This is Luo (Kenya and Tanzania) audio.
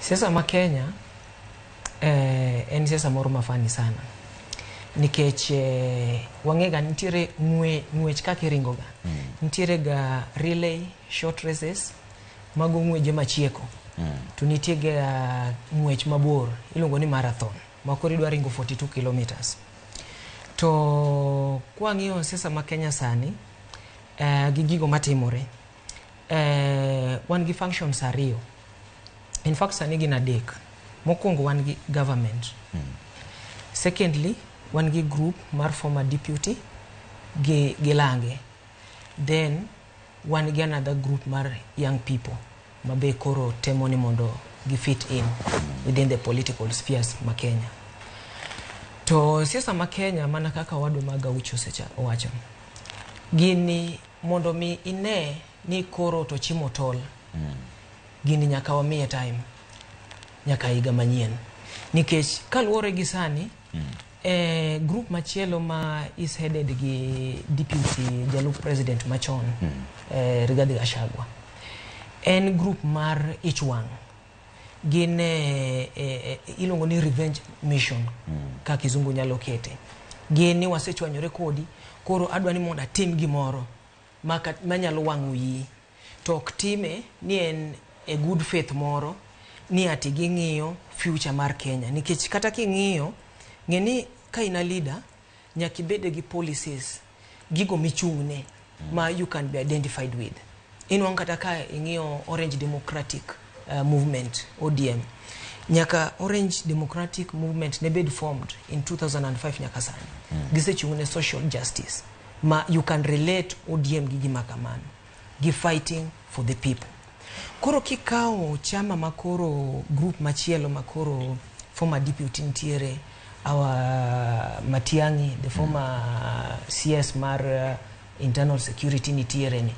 Siasa ma Kenya en siasa moro mafani sana. Nikech wang'ega nitiere ng'wech kaka iringoga. Nitiere ga relay, short races, mago ng'weje machieko. To nitie ga ng'wech mabor, iluongo ni marathon, ma koro idwa ringo 42 kilometers. To kwang'iyo siasa ma Kenya sani, gi gigo matimore, wan gi functions ariyo. In fact, sani gin adek. Mokwongo wan gi government. Secondly, wan gi group mar former deputy gi Lange. Then wan gi another group mar young people mabe koro temo ni mondo gi fit in within the political spheres ma Kenya. To siasa ma Kenya mana kaka wadu maga ucho secha owacho. Gini mondo mi ine ni koro to chimo tol. Gini nyaka wamiye time. Nyaka higa manyien. Nikech kaluwore gi sani, group machielo ma is headed gi deputy jalup president machon, Rigathi Gachagua. En group mar Ichwang. Gin ilongo ni revenge mission, ka kizungu nyalo kete. Gini wasechwanyore kodi, koro adwa ni mondo atim gimoro manyalo wang'o wiyi. To ok time ni en a good faith moro, ni ati ging'iyo future mar Kenya. Nikech kata king'iyo, ng'eni ka ina leader, nyaka ibede gi policies, gigo michung'ne, ma you can be identified with. Inwang' kata ka ing'iyo Orange Democratic Movement, ODM. Nyaka Orange Democratic Movement ne bed formed in 2005 nyaka sani. Gisechung'ne social justice, ma you can relate ODM gi gima kamano. Gi fighting for the people. Koro kikao chama makoro group machielo makoro former deputy ntiere, our Matiang'i, the former CS mar internal security nitiere ni.